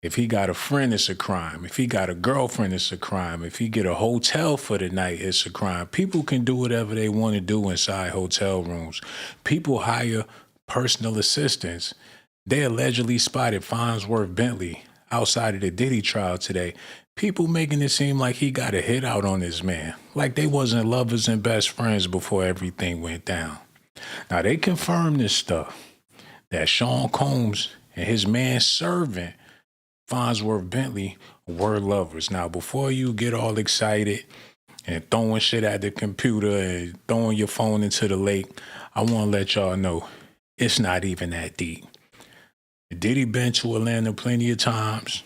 If he got a friend, it's a crime. If he got a girlfriend, it's a crime. If he get a hotel for the night, it's a crime. People can do whatever they want to do inside hotel rooms. People hire personal assistants. They allegedly spotted Fonzworth Bently outside of the Diddy trial today. People making it seem like he got a hit out on this man, like they wasn't lovers and best friends before everything went down. Now, they confirmed this stuff, that Shawn Combs and his man servant, Fonzworth Bently, were lovers. Now, before you get all excited and throwing shit at the computer and throwing your phone into the lake, I want to let y'all know it's not even that deep. Diddy been to Atlanta plenty of times.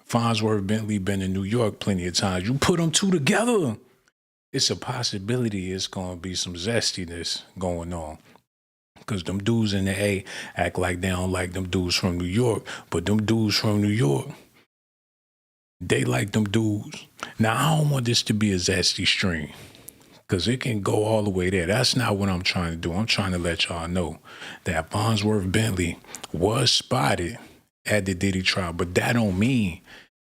Fonzworth Bently been to New York plenty of times. You put them two together, it's a possibility it's going to be some zestiness going on. Because them dudes in the A act like they don't like them dudes from New York. But them dudes from New York, they like them dudes. Now, I don't want this to be a zesty stream, because it can go all the way there. That's not what I'm trying to do. I'm trying to let y'all know that Fonzworth Bently was spotted at the Diddy trial. But that don't mean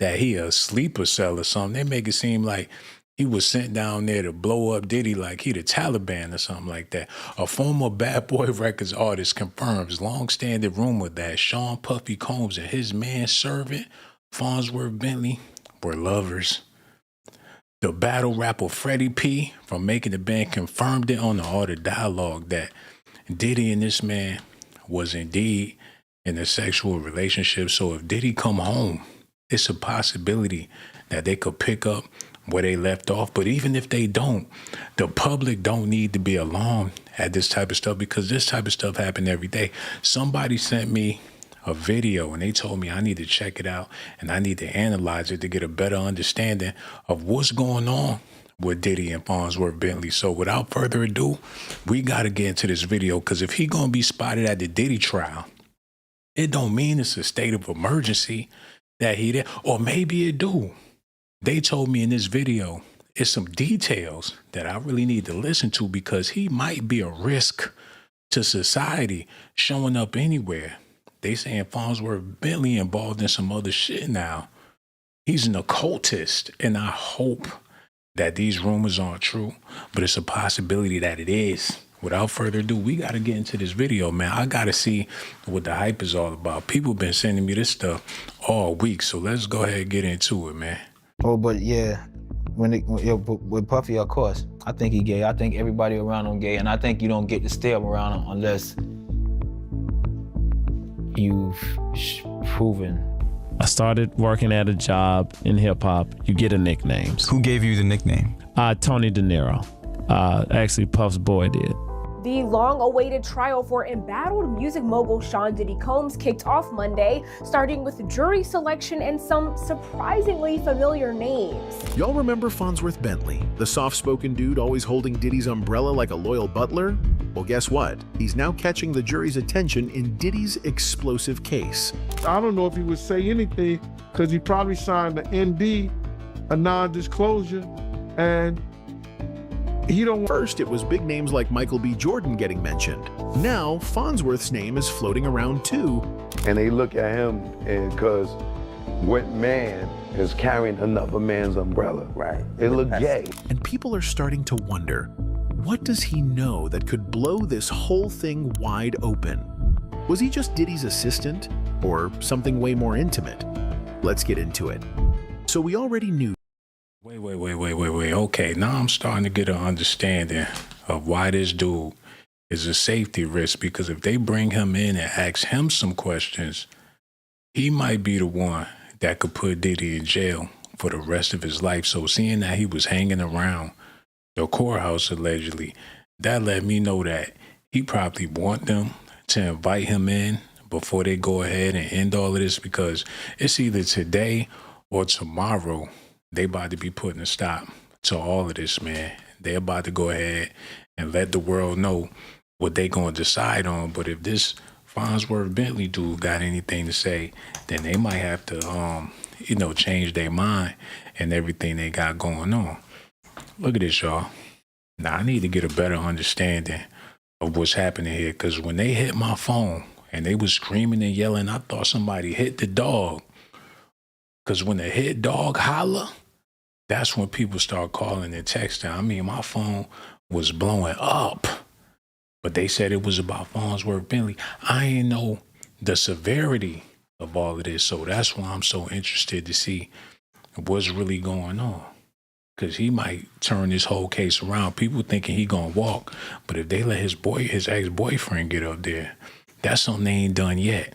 that he a sleeper cell or something. They make it seem like he was sent down there to blow up Diddy like he the Taliban or something like that. A former Bad Boy Records artist confirms long-standing rumor that Shawn Puffy Combs and his man-servant, Fonzworth Bently, were lovers. The battle rapper Freddie P from Making the Band confirmed it on the Art of Dialogue that Diddy and this man was indeed in a sexual relationship. So if Diddy come home, it's a possibility that they could pick up where they left off. But even if they don't, the public don't need to be alarmed at this type of stuff, because this type of stuff happen every day. Somebody sent me a video and they told me I need to check it out and I need to analyze it to get a better understanding of what's going on with Diddy and Fonzworth Bently. So without further ado, we got to get into this video, because if he going to be spotted at the Diddy trial, it don't mean it's a state of emergency that he there, or maybe it do. They told me in this video, it's some details that I really need to listen to, because he might be a risk to society showing up anywhere. They saying Fonzworth Bently involved in some other shit now. He's an occultist, and I hope that these rumors aren't true, but it's a possibility that it is. Without further ado, we got to get into this video, man. I got to see what the hype is all about. People been sending me this stuff all week, so let's go ahead and get into it, man. Oh, but yeah, with Puffy, of course, I think he gay. I think everybody around him gay, and I think you don't get to stay around him unless you've proven. I started working at a job in hip hop. You get a nickname. Who gave you the nickname? Tony De Niro. Actually, Puff's boy did. The long-awaited trial for embattled music mogul Shawn Diddy Combs kicked off Monday, starting with jury selection and some surprisingly familiar names. Y'all remember Fonzworth Bently, the soft-spoken dude always holding Diddy's umbrella like a loyal butler? Well, guess what? He's now catching the jury's attention in Diddy's explosive case. I don't know if he would say anything, because he probably signed an ND, a non-disclosure, and he don't. First, it was big names like Michael B. Jordan getting mentioned. Now, Fonzworth's name is floating around too. And they look at him, and because what man is carrying another man's umbrella? Right. It look gay. And people are starting to wonder, what does he know that could blow this whole thing wide open? Was he just Diddy's assistant, or something way more intimate? Let's get into it. So we already knew. Wait. Okay, now I'm starting to get an understanding of why this dude is a safety risk, because if they bring him in and ask him some questions, he might be the one that could put Diddy in jail for the rest of his life. So seeing that he was hanging around the courthouse allegedly, that let me know that he probably want them to invite him in before they go ahead and end all of this, because it's either today or tomorrow they about to be putting a stop to all of this, man. They're about to go ahead and let the world know what they gonna decide on. But if this Fonzworth Bently dude got anything to say, then they might have to, change their mind and everything they got going on. Look at this, y'all. Now, I need to get a better understanding of what's happening here, because when they hit my phone and they was screaming and yelling, I thought somebody hit the dog. Because when the head dog holler, that's when people start calling and texting. I mean, my phone was blowing up, but they said it was about Fonzworth Bently. I ain't know the severity of all of this, so that's why I'm so interested to see what's really going on. Because he might turn this whole case around. People thinking he gonna walk, but if they let his ex-boyfriend get up there, that's something they ain't done yet.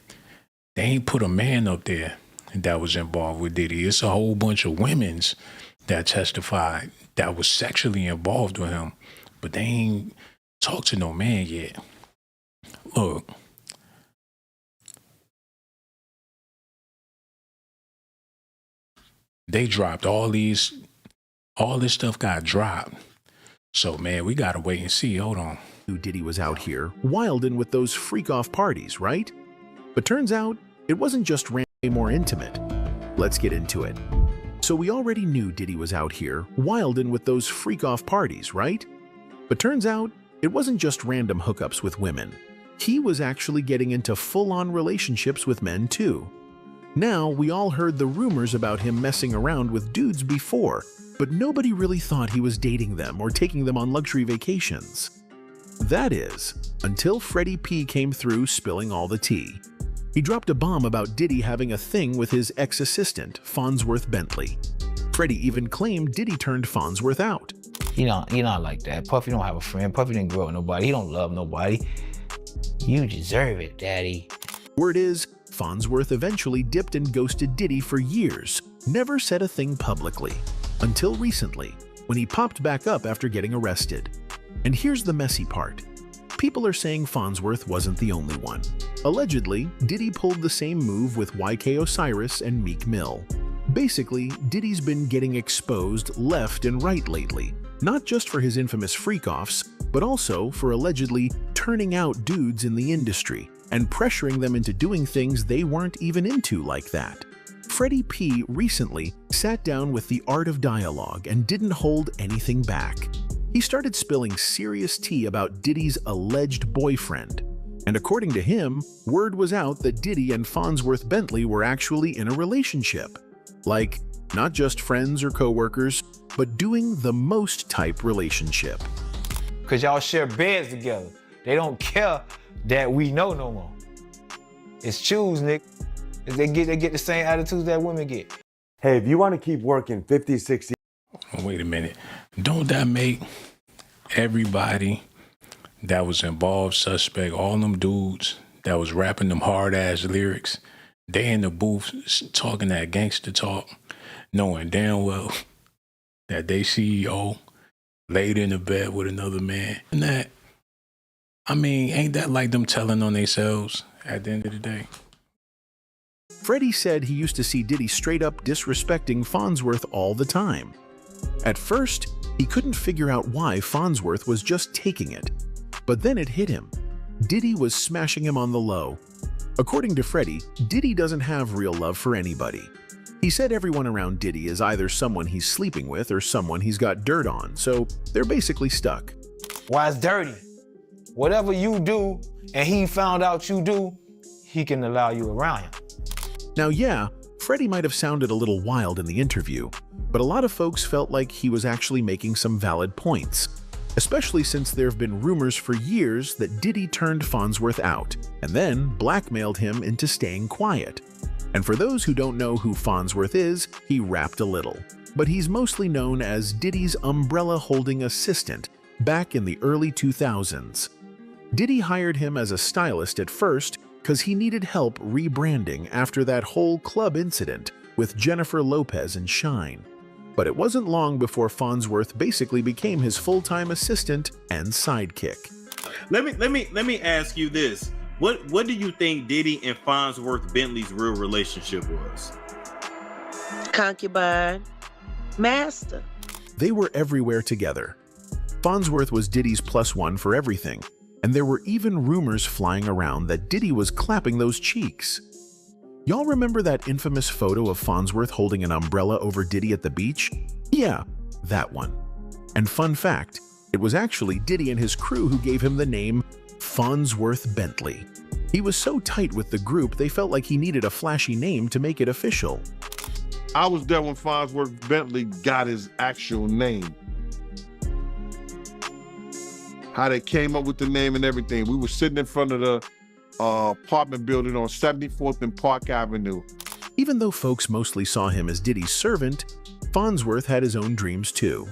They ain't put a man up there that was involved with Diddy. It's a whole bunch of women's that testified that was sexually involved with him, but they ain't talked to no man yet. Look, they dropped all this stuff got dropped. So man, we gotta wait and see. Hold on. Diddy was out here wildin' with those freak-off parties, right? But turns out it wasn't just way more intimate. Let's get into it. So we already knew Diddy was out here wildin' with those freak-off parties, right? But turns out it wasn't just random hookups with women. He was actually getting into full-on relationships with men too. Now, we all heard the rumors about him messing around with dudes before, but nobody really thought he was dating them or taking them on luxury vacations. That is, until Freddie P came through spilling all the tea. He dropped a bomb about Diddy having a thing with his ex-assistant, Fonzworth Bently. Freddie even claimed Diddy turned Fonzworth out. He not like that. Puffy don't have a friend. Puffy didn't grow up with nobody. He don't love nobody. You deserve it, Daddy. Word is, Fonzworth eventually dipped and ghosted Diddy for years, never said a thing publicly, until recently, when he popped back up after getting arrested. And here's the messy part. People are saying Fonzworth wasn't the only one. Allegedly, Diddy pulled the same move with YK Osiris and Meek Mill. Basically, Diddy's been getting exposed left and right lately, not just for his infamous freak-offs, but also for allegedly turning out dudes in the industry and pressuring them into doing things they weren't even into like that. Freddie P recently sat down with the Art of Dialogue and didn't hold anything back. He started spilling serious tea about Diddy's alleged boyfriend. And according to him, word was out that Diddy and Fonzworth Bently were actually in a relationship. Like, not just friends or co-workers, but doing the most type relationship. Cause y'all share beds together. They don't care that we know no more. It's choose, Nick. They get the same attitudes that women get. Hey, if you want to keep working 50, 60. Wait a minute. Don't that make everybody that was involved suspect? All them dudes that was rapping them hard-ass lyrics, they in the booth talking that gangster talk, knowing damn well that they CEO laid in the bed with another man. And that, I mean, ain't that like them telling on themselves at the end of the day? Freddie said he used to see Diddy straight up disrespecting Fonzworth all the time. At first, he couldn't figure out why Fonzworth was just taking it. But then it hit him. Diddy was smashing him on the low. According to Freddie, Diddy doesn't have real love for anybody. He said everyone around Diddy is either someone he's sleeping with or someone he's got dirt on, so they're basically stuck. Why it's dirty? Whatever you do and he found out you do, he can allow you around him. Now yeah, Freddie might have sounded a little wild in the interview, but a lot of folks felt like he was actually making some valid points, especially since there have been rumors for years that Diddy turned Fonzworth out and then blackmailed him into staying quiet. And for those who don't know who Fonzworth is, he rapped a little, but he's mostly known as Diddy's umbrella-holding assistant back in the early 2000s. Diddy hired him as a stylist at first because he needed help rebranding after that whole club incident with Jennifer Lopez and Shine. But it wasn't long before Fonzworth basically became his full-time assistant and sidekick. Let me ask you this. What do you think Diddy and Fonzworth Bently's real relationship was? Concubine, master. They were everywhere together. Fonzworth was Diddy's +1 for everything, and there were even rumors flying around that Diddy was clapping those cheeks. Y'all remember that infamous photo of Fonzworth holding an umbrella over Diddy at the beach? Yeah, that one. And fun fact, it was actually Diddy and his crew who gave him the name Fonzworth Bently. He was so tight with the group, they felt like he needed a flashy name to make it official. I was there when Fonzworth Bently got his actual name. How they came up with the name and everything. We were sitting in front of the apartment building on 74th and Park Avenue. Even though folks mostly saw him as Diddy's servant, Fonzworth had his own dreams too.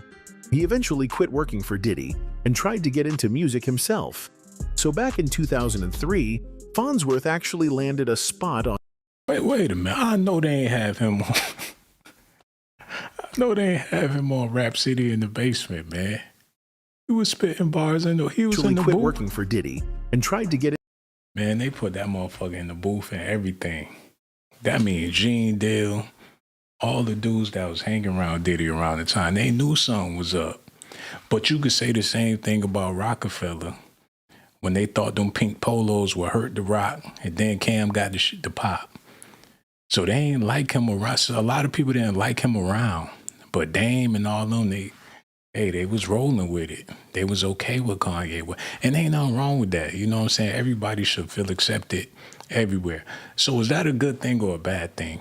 He eventually quit working for Diddy and tried to get into music himself. So back in 2003, Fonzworth actually landed a spot on... Wait a minute. I know they ain't have him on... I know they ain't have him on Rap City in the basement, man. He was spitting bars in the... He was in the quit booth. working for Diddy and tried to get... Man, they put that motherfucker in the booth and everything. That means Gene Deal, all the dudes that was hanging around Diddy around the time, they knew something was up. But you could say the same thing about Rockefeller when they thought them pink polos would hurt the rock, and then Cam got the pop. So they ain't like him around. So a lot of people didn't like him around. But Dame and all them, they was rolling with it. They was okay with Kanye. And ain't nothing wrong with that. You know what I'm saying? Everybody should feel accepted everywhere. So is that a good thing or a bad thing?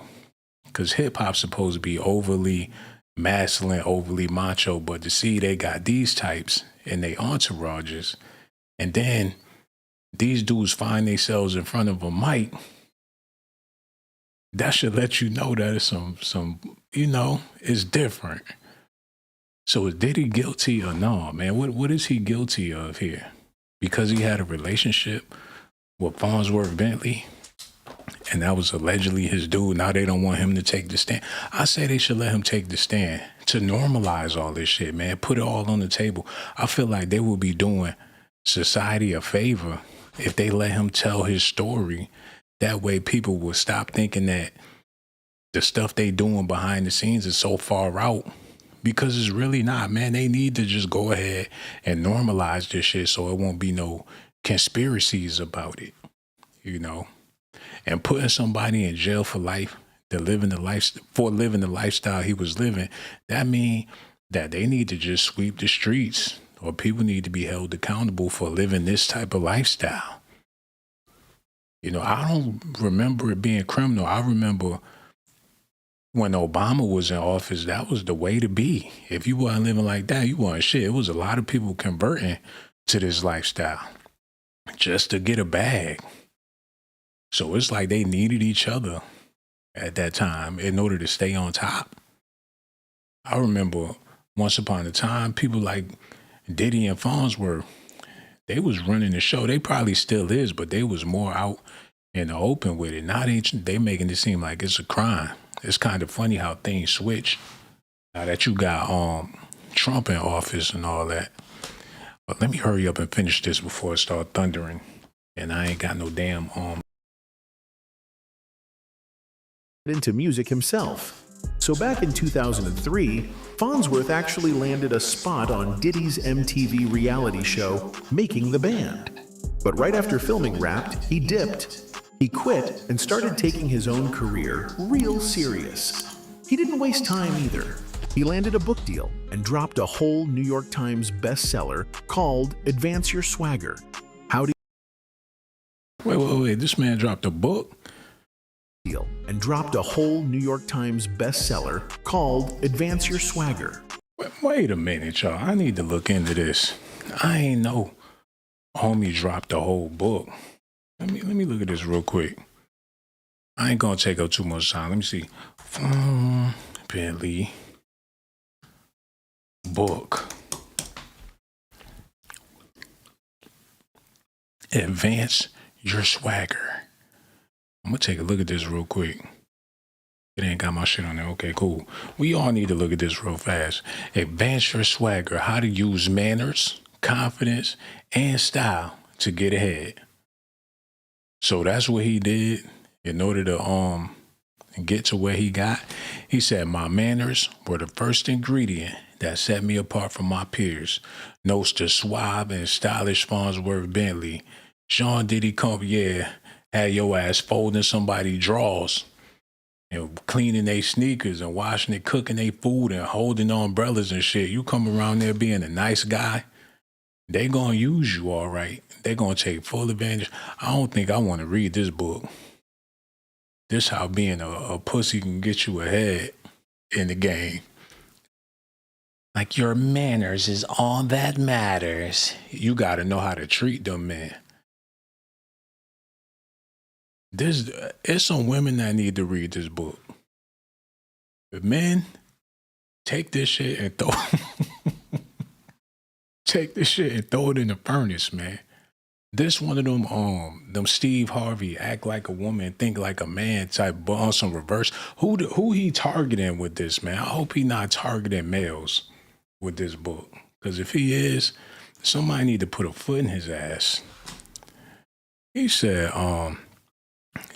Because hip-hop's supposed to be overly masculine, overly macho, but to see they got these types and they entourages, and then these dudes find themselves in front of a mic, that should let you know that it's some you know, it's different. So is Diddy guilty or no, man? What is he guilty of here? Because he had a relationship with Fonzworth Bently, and that was allegedly his dude. Now they don't want him to take the stand. I say they should let him take the stand to normalize all this shit, man. Put it all on the table. I feel like they would be doing society a favor if they let him tell his story. That way people will stop thinking that the stuff they doing behind the scenes is so far out, because it's really not, man. They need to just go ahead and normalize this shit so it won't be no conspiracies about it, you know? And putting somebody in jail for life, living the lifestyle he was living, that mean that they need to just sweep the streets, or people need to be held accountable for living this type of lifestyle. You know, I don't remember it being criminal. I remember when Obama was in office, that was the way to be. If you wasn't living like that, you wasn't shit. It was a lot of people converting to this lifestyle just to get a bag. So it's like they needed each other at that time in order to stay on top. I remember once upon a time, people like Diddy and Fonzworth, they was running the show. They probably still is, but they was more out in the open with it. Now they making it seem like it's a crime. It's kind of funny how things switch now that you got Trump in office and all that. But let me hurry up and finish this before it start thundering, and I ain't got no damn into music himself. So back in 2003, Fonzworth actually landed a spot on Diddy's MTV reality show, Making the Band. But right after filming Wrapped, he dipped. He quit and started taking his own career real serious. He didn't waste time either. He landed a book deal and dropped a whole New York Times bestseller called Advance Your Swagger. How do Wait, this man dropped a book? Deal and dropped a whole New York Times bestseller called Advance Your Swagger. Wait a minute, y'all. I need to look into this. I ain't know homie dropped the whole book. Let me look at this real quick. I ain't gonna take up too much time. Let me see. Bently book. Advance Your Swagger. I'm gonna take a look at this real quick. It ain't got my shit on there. Okay, cool. We all need to look at this real fast. Advance Your Swagger. How to use manners, confidence, and style to get ahead. So that's what he did in order to get to where he got. He said, my manners were the first ingredient that set me apart from my peers. Notes to suave and stylish Fonzworth Bently. Shawn Diddy had your ass folding somebody's drawers and cleaning their sneakers and washing it, cooking their food and holding umbrellas and shit. You come around there being a nice guy, they gonna use you all right. They gonna take full advantage. I don't think I want to read this book. This how being a pussy can get you ahead. in the game. Like, your manners is all that matters. You got to know how to treat them men. It's some women that need to read this book. But men, take this shit and throw take this shit and throw it in the furnace, man. This one of them Steve Harvey act like a woman, think like a man type, but on some reverse. Who he targeting with this, man? I hope he not targeting males with this book. Because if he is, somebody need to put a foot in his ass. He said,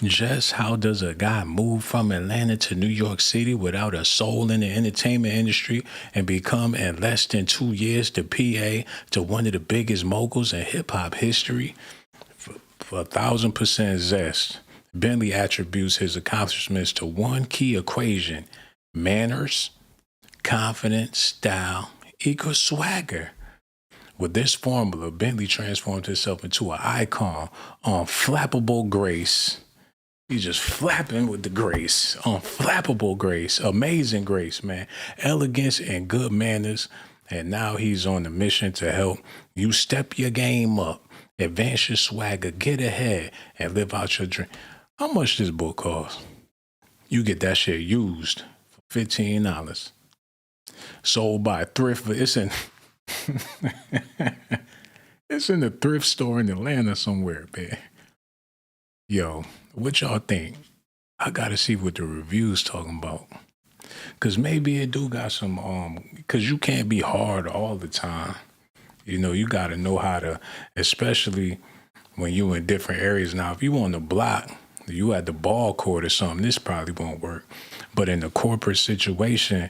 just how does a guy move from Atlanta to New York City without a soul in the entertainment industry and become in less than 2 years the PA to one of the biggest moguls in hip-hop history? For 1,000% zest, Bently attributes his accomplishments to one key equation: manners, confidence, style equals swagger. With this formula, Bently transformed himself into an icon on flappable grace. He's just flapping with the grace, unflappable grace, amazing grace, man, elegance and good manners. And now he's on the mission to help you step your game up, advance your swagger, get ahead, and live out your dream. How much this book cost? You get that shit used for $15. Sold by a thrift. It's in it's in the thrift store in Atlanta somewhere, man. Yo, what y'all think? I gotta see what the reviews talking about. Cause maybe it do got some cause you can't be hard all the time. You know, you gotta know how to, especially when you in different areas. Now, if you on the block, you at the ball court or something, this probably won't work. But in the corporate situation,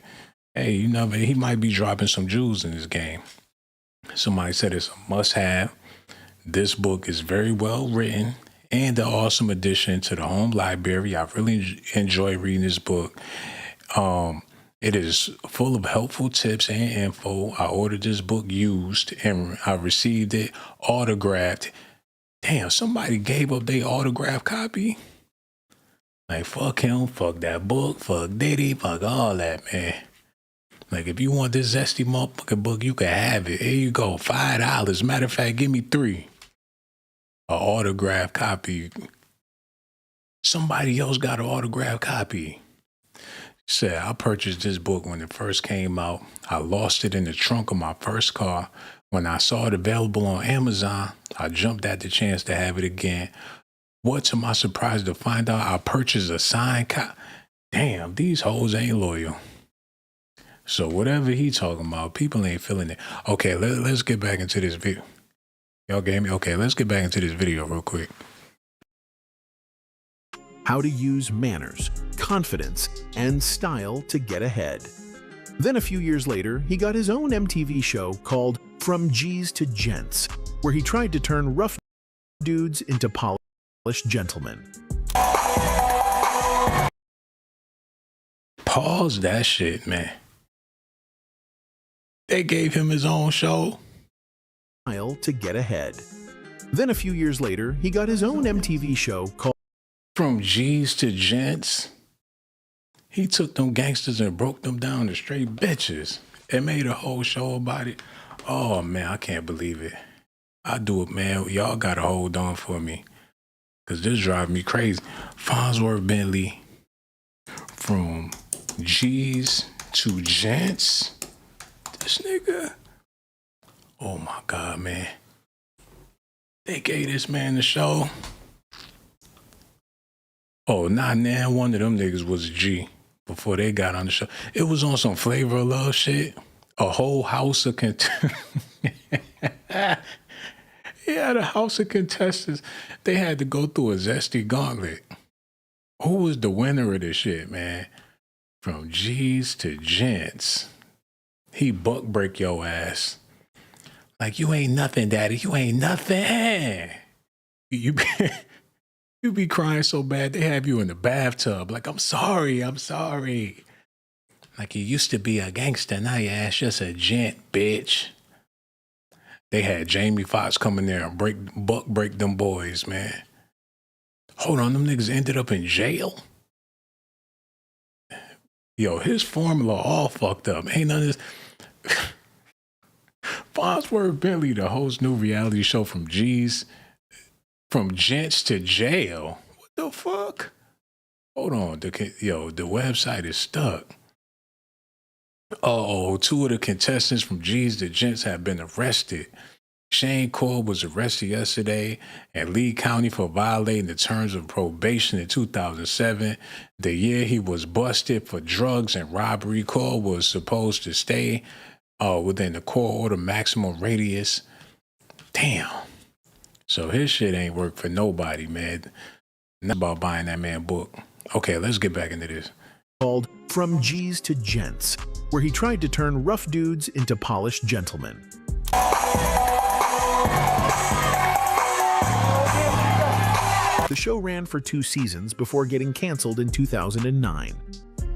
hey, you know, he might be dropping some jewels in this game. Somebody said it's a must-have. This book is very well written and an awesome addition to the home library. I really enjoy reading this book. It is full of helpful tips and info. I ordered this book used and I received it autographed. Damn, somebody gave up their autographed copy. Like, fuck him, fuck that book, fuck Diddy, fuck all that, man. Like, if you want this zesty motherfucking book, you can have it. Here you go, $5. Matter of fact, give me 3. An autographed copy. Somebody else got an autographed copy. Said, I purchased this book when it first came out. I lost it in the trunk of my first car. When I saw it available on Amazon, I jumped at the chance to have it again. What, to my surprise, to find out I purchased a signed copy. Damn, these hoes ain't loyal. So whatever he talking about, people ain't feeling it. Okay, let's get back into this video. Y'all gave me? Okay, let's get back into this video real quick. How to use manners, confidence, and style to get ahead. Then a few years later, he got his own MTV show called From G's to Gents, where he tried to turn rough dudes into polished gentlemen. Pause that shit, man. They gave him his own show. To get ahead. Then a few years later, he got his own MTV show called From G's to Gents. He took them gangsters and broke them down to straight bitches and made a whole show about it. Oh, man, I can't believe it. I do it, man. Y'all got to hold on for me because this drives me crazy. Fonzworth Bently, From G's to Gents. This nigga. Oh, my God, man. They gave this man the show. Oh, not now. One of them niggas was a G before they got on the show. It was on some Flavor of Love shit. A whole house of contestants. He had a house of contestants. They had to go through a zesty gauntlet. Who was the winner of this shit, man? From G's to Gents. He buck break your ass. Like, you ain't nothing, daddy. You ain't nothing. You be crying so bad, they have you in the bathtub. Like, I'm sorry. Like, you used to be a gangster, now your ass just a gent, bitch. They had Jamie Foxx come in there and buck break them boys, man. Hold on, them niggas ended up in jail? Yo, his formula all fucked up. Ain't none of this. Fonzworth Bently to host new reality show from G's, from gents to jail. What the fuck? Hold on, the website is stuck. Uh-oh, 2 of the contestants from G's to gents have been arrested. Shane Cole was arrested yesterday in Lee County for violating the terms of probation in 2007. The year he was busted for drugs and robbery. Cole was supposed to stay within the court order maximum radius. Damn. So his shit ain't work for nobody, man. Not about buying that man book. Okay, let's get back into this. Called From G's to Gents, where he tried to turn rough dudes into polished gentlemen. The show ran for 2 seasons before getting canceled in 2009.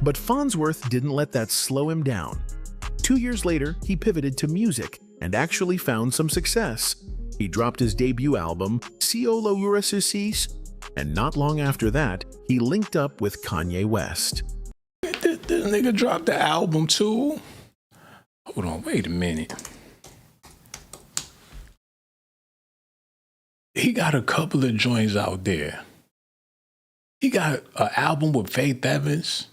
But Fonzworth didn't let that slow him down. 2 years later, he pivoted to music and actually found some success. He dropped his debut album, Ciolo Urasis, and not long after that, he linked up with Kanye West. This nigga dropped the album too? Hold on, wait a minute. He got a couple of joints out there. He got an album with Faith Evans.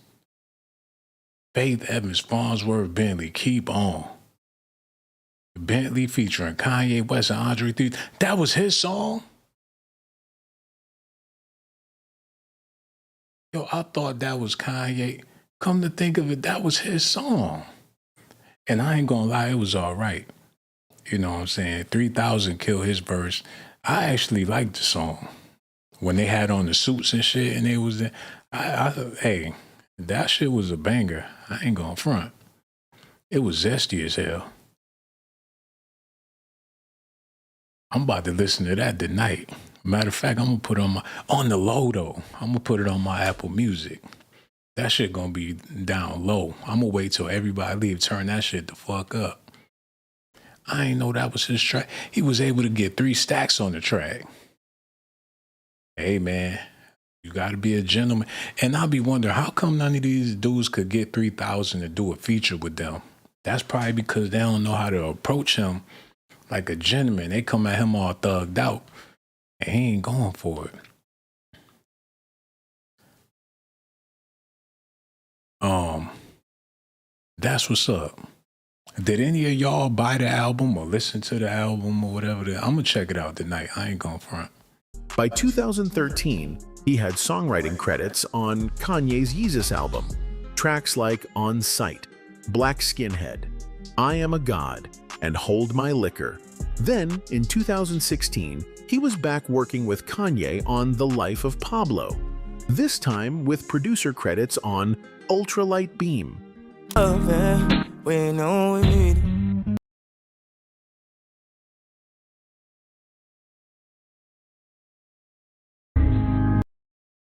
Faith Evans, Fonzworth Bently, Keep On. Bentley featuring Kanye West and Andre 3. That was his song? Yo, I thought that was Kanye. Come to think of it, that was his song. And I ain't gonna lie, it was all right. You know what I'm saying? 3000 killed his verse. I actually liked the song. When they had on the suits and shit and they was there, hey, that shit was a banger. I ain't gonna front. It was zesty as hell. I'm about to listen to that tonight. Matter of fact, I'm gonna put it on the low though. I'm gonna put it on my Apple Music. That shit gonna be down low. I'm gonna wait till everybody leave, turn that shit the fuck up. I ain't know that was his track. He was able to get 3 stacks on the track. Hey man, you gotta be a gentleman. And I'll be wondering, how come none of these dudes could get 3000 to do a feature with them? That's probably because they don't know how to approach him like a gentleman. They come at him all thugged out, and he ain't going for it. That's what's up. Did any of y'all buy the album or listen to the album or whatever? I'm gonna check it out tonight. I ain't gonna front. By 2013, he had songwriting credits on Kanye's Yeezus album. Tracks like On Sight, Black Skinhead, I Am a God, and Hold My Liquor. Then, in 2016, he was back working with Kanye on The Life of Pablo, this time with producer credits on Ultralight Beam.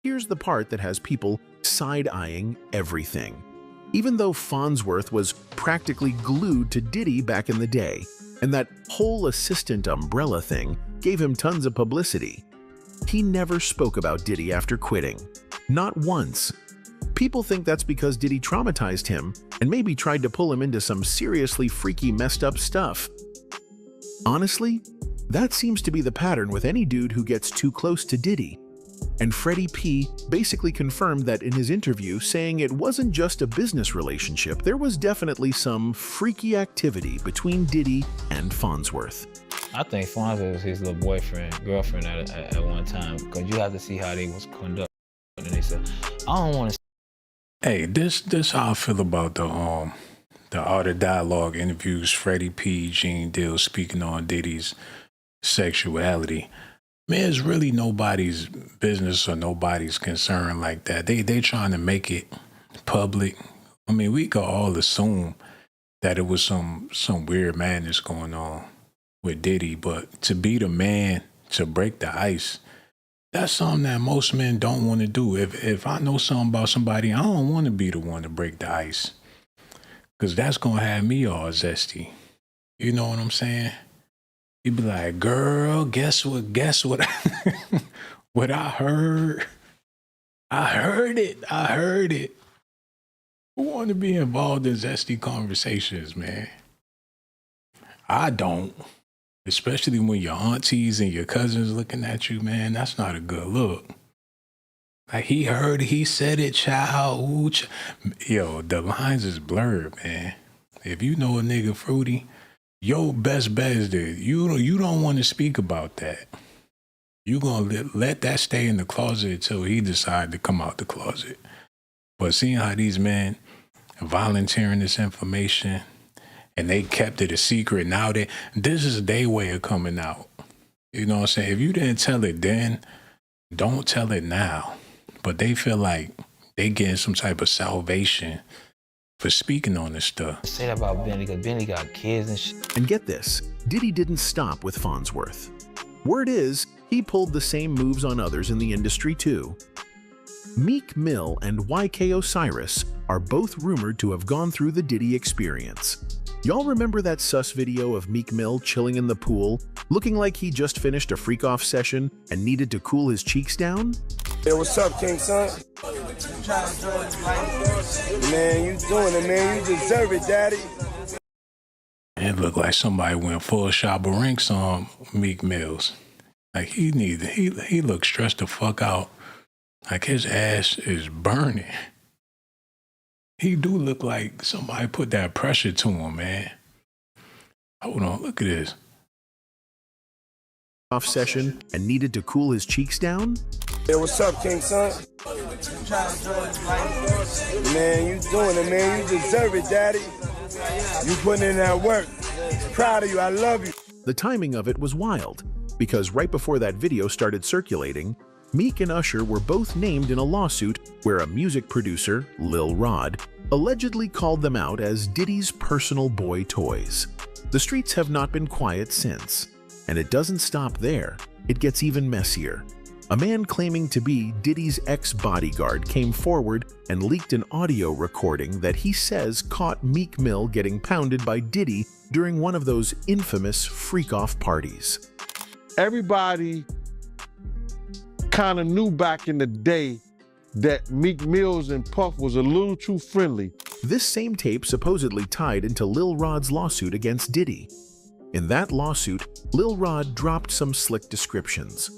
Here's the part that has people side-eyeing everything. Even though Fonzworth was practically glued to Diddy back in the day, and that whole assistant umbrella thing gave him tons of publicity, he never spoke about Diddy after quitting. Not once. People think that's because Diddy traumatized him and maybe tried to pull him into some seriously freaky, messed up stuff. Honestly, that seems to be the pattern with any dude who gets too close to Diddy. And Freddie P basically confirmed that in his interview, saying it wasn't just a business relationship, there was definitely some freaky activity between Diddy and Fonzworth. I think Fonzworth was his little girlfriend at one time, because you have to see how they was conducted. And they said, I don't want to. Hey, this how I feel about the Art of Dialogue interviews. Freddie P, Gene Deal speaking on Diddy's sexuality. Man, it's really nobody's business or nobody's concern like that. They trying to make it public. I mean, we could all assume that it was some weird madness going on with Diddy, but to be the man to break the ice, that's something that most men don't want to do. If I know something about somebody, I don't want to be the one to break the ice, because that's going to have me all zesty. You know what I'm saying? You'd be like, girl, guess what, what I heard? I heard it. Who want to be involved in zesty conversations, man? I don't. Especially when your aunties and your cousins looking at you, man. That's not a good look. Like, he said it, child. Ooh, Yo, the lines is blurred, man. If you know a nigga fruity, your best bet is that you don't want to speak about that. You gonna let that stay in the closet until he decide to come out the closet. But seeing how these men volunteering this information and they kept it a secret, now this is their way of coming out. You know what I'm saying? If you didn't tell it then, don't tell it now. But they feel like they getting some type of salvation for speaking on this stuff. Say that about Bentley, because Bentley got kids and shit. And get this, Diddy didn't stop with Fonzworth. Word is, he pulled the same moves on others in the industry too. Meek Mill and YK Osiris are both rumored to have gone through the Diddy experience. Y'all remember that sus video of Meek Mill chilling in the pool, looking like he just finished a freak-off session and needed to cool his cheeks down? Hey, what's up, King Son? Man, you doing it, man. You deserve it, Daddy. It looked like somebody went full Shabba Ranks on Meek Mills. Like he looked stressed the fuck out. Like his ass is burning. He do look like somebody put that pressure to him, man. Hold on, look at this. Off session and needed to cool his cheeks down? Hey, what's up, King Son? Man, you doing it, man. You deserve it, Daddy. You putting in that work. Proud of you. I love you. The timing of it was wild, because right before that video started circulating, Meek and Usher were both named in a lawsuit where a music producer, Lil Rod, allegedly called them out as Diddy's personal boy toys. The streets have not been quiet since, and it doesn't stop there. It gets even messier. A man claiming to be Diddy's ex-bodyguard came forward and leaked an audio recording that he says caught Meek Mill getting pounded by Diddy during one of those infamous freak-off parties. Everybody kind of knew back in the day that Meek Mills and Puff was a little too friendly. This same tape supposedly tied into Lil Rod's lawsuit against Diddy. In that lawsuit, Lil Rod dropped some slick descriptions.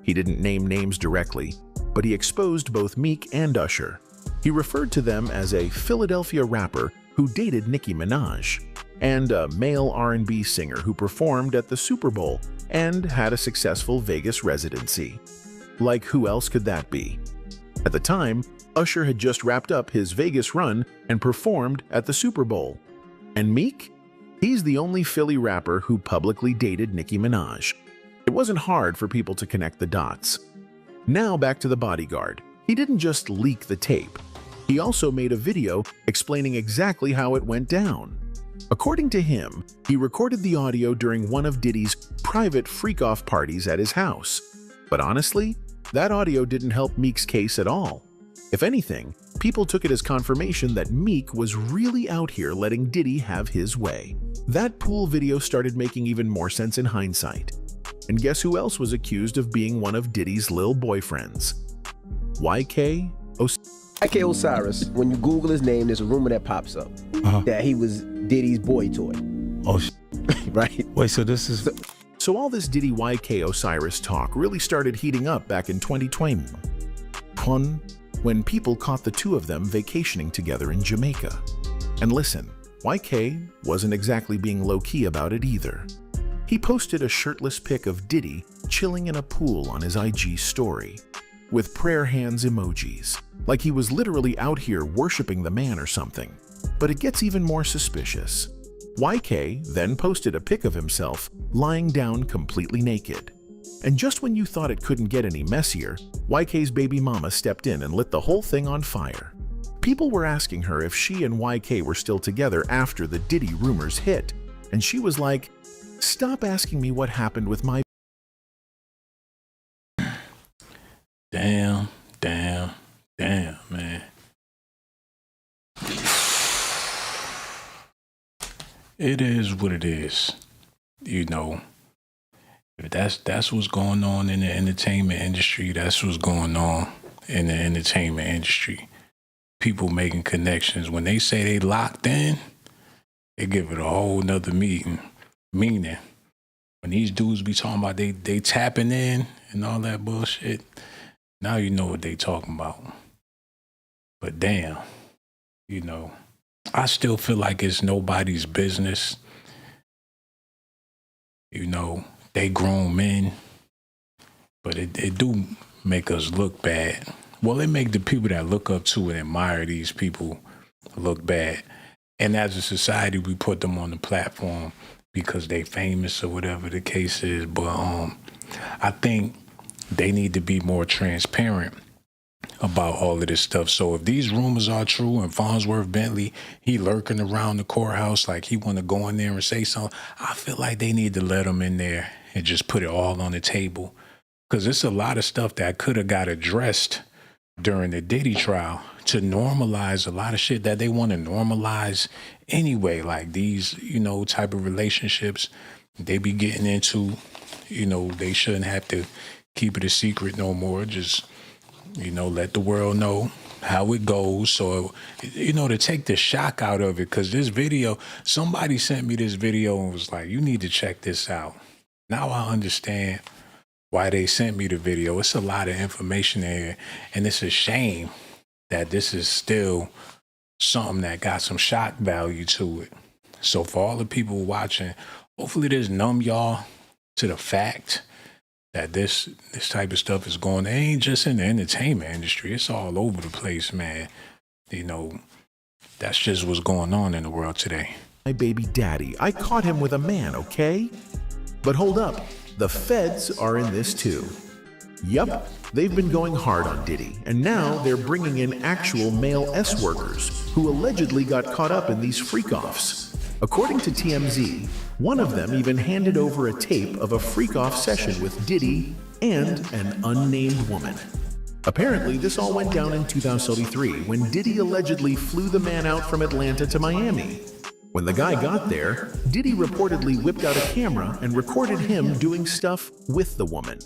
He didn't name names directly, but he exposed both Meek and Usher. He referred to them as a Philadelphia rapper who dated Nicki Minaj, and a male R&B singer who performed at the Super Bowl and had a successful Vegas residency. Like, who else could that be? At the time, Usher had just wrapped up his Vegas run and performed at the Super Bowl. And Meek? He's the only Philly rapper who publicly dated Nicki Minaj. It wasn't hard for people to connect the dots. Now back to the bodyguard. He didn't just leak the tape. He also made a video explaining exactly how it went down. According to him, he recorded the audio during one of Diddy's private freak-off parties at his house. But honestly, that audio didn't help Meek's case at all. If anything, people took it as confirmation that Meek was really out here letting Diddy have his way. That pool video started making even more sense in hindsight. And guess who else was accused of being one of Diddy's lil boyfriends? YK Osiris. When you Google his name, there's a rumor that pops up that he was Diddy's boy toy. Oh, right? Wait, so this is... So all this Diddy YK Osiris talk really started heating up back in 2020, when people caught the two of them vacationing together in Jamaica. And listen, YK wasn't exactly being low-key about it either. He posted a shirtless pic of Diddy chilling in a pool on his IG story, with prayer hands emojis, like he was literally out here worshiping the man or something. But it gets even more suspicious. YK then posted a pic of himself lying down completely naked. And just when you thought it couldn't get any messier, YK's baby mama stepped in and lit the whole thing on fire. People were asking her if she and YK were still together after the Diddy rumors hit, and she was like, "Stop asking me what happened with my..." Damn, man. It is what it is. You know, if that's what's going on in the entertainment industry, that's what's going on in the entertainment industry. people making connections. When they say they locked in, they give it a whole nother meaning. When these dudes be talking about they tapping in and all that bullshit, now you know what they talking about. But damn, you know, I still feel like it's nobody's business. You know, they grown men, but it do make us look bad. Well, it make the people that look up to and admire these people look bad. And as a society, we put them on the platform because they famous or whatever the case is. But I think they need to be more transparent about all of this stuff. So if these rumors are true and Fonzworth Bently, he lurking around the courthouse like he want to go in there and say something, I feel like they need to let him in there and just put it all on the table. Because it's a lot of stuff that could have got addressed during the Diddy trial to normalize a lot of shit that they want to normalize anyway. Like these, you know, type of relationships they be getting into, you know, they shouldn't have to keep it a secret no more. Just, you know, let the world know how it goes. So, you know, to take the shock out of it, because this video, somebody sent me this video and was like, you need to check this out. Now I understand why they sent me the video. It's a lot of information there, and it's a shame that this is still something that got some shock value to it. So for all the people watching, hopefully this numb y'all to the fact that this type of stuff is going. It ain't just in the entertainment industry. It's all over the place, man. You know, that's just what's going on in the world today. My baby daddy, I caught him with a man, okay? But hold up, the feds are in this too. Yup, they've been going hard on Diddy, and now they're bringing in actual male S-workers who allegedly got caught up in these freak-offs. According to TMZ, one of them even handed over a tape of a freak-off session with Diddy and an unnamed woman. Apparently, this all went down in 2003 when Diddy allegedly flew the man out from Atlanta to Miami. When the guy got there, Diddy reportedly whipped out a camera and recorded him doing stuff with the woman.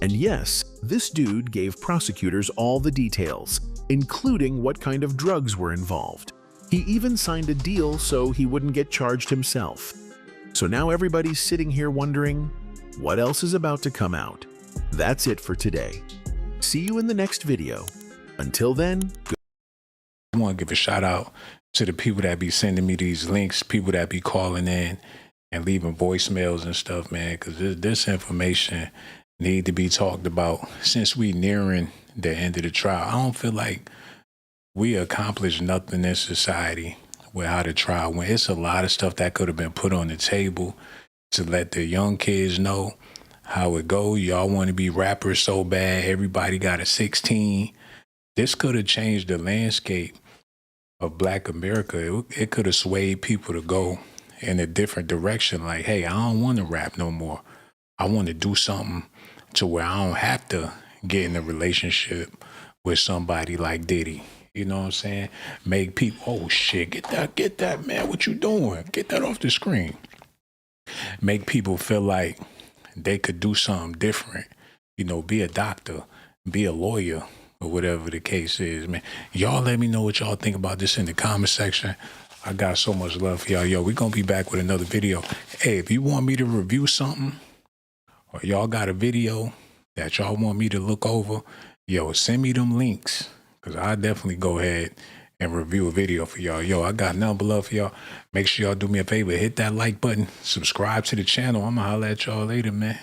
And yes, this dude gave prosecutors all the details, including what kind of drugs were involved. He even signed a deal so he wouldn't get charged himself. So now everybody's sitting here wondering, what else is about to come out? That's it for today. See you in the next video. Until then, I want to give a shout out to the people that be sending me these links, people that be calling in and leaving voicemails and stuff, man, because this information need to be talked about. Since we nearing the end of the trial, I don't feel like we accomplished nothing in society with how the trial went. It's a lot of stuff that could have been put on the table to let the young kids know how it go. Y'all want to be rappers so bad. Everybody got a 16. This could have changed the landscape of Black America. It could have swayed people to go in a different direction. Like, hey, I don't want to rap no more. I want to do something to where I don't have to get in a relationship with somebody like Diddy. You know what I'm saying? Make people, oh shit, get that, man, what you doing? Get that off the screen. Make people feel like they could do something different. You know, be a doctor, be a lawyer, or whatever the case is, man. Y'all let me know what y'all think about this in the comment section. I got so much love for y'all. Yo, we're going to be back with another video. Hey, if you want me to review something, or y'all got a video that y'all want me to look over, yo, send me them links, because I'll definitely go ahead and review a video for y'all. Yo, I got nothing but love for y'all. Make sure y'all do me a favor. Hit that like button. Subscribe to the channel. I'm going to holler at y'all later, man.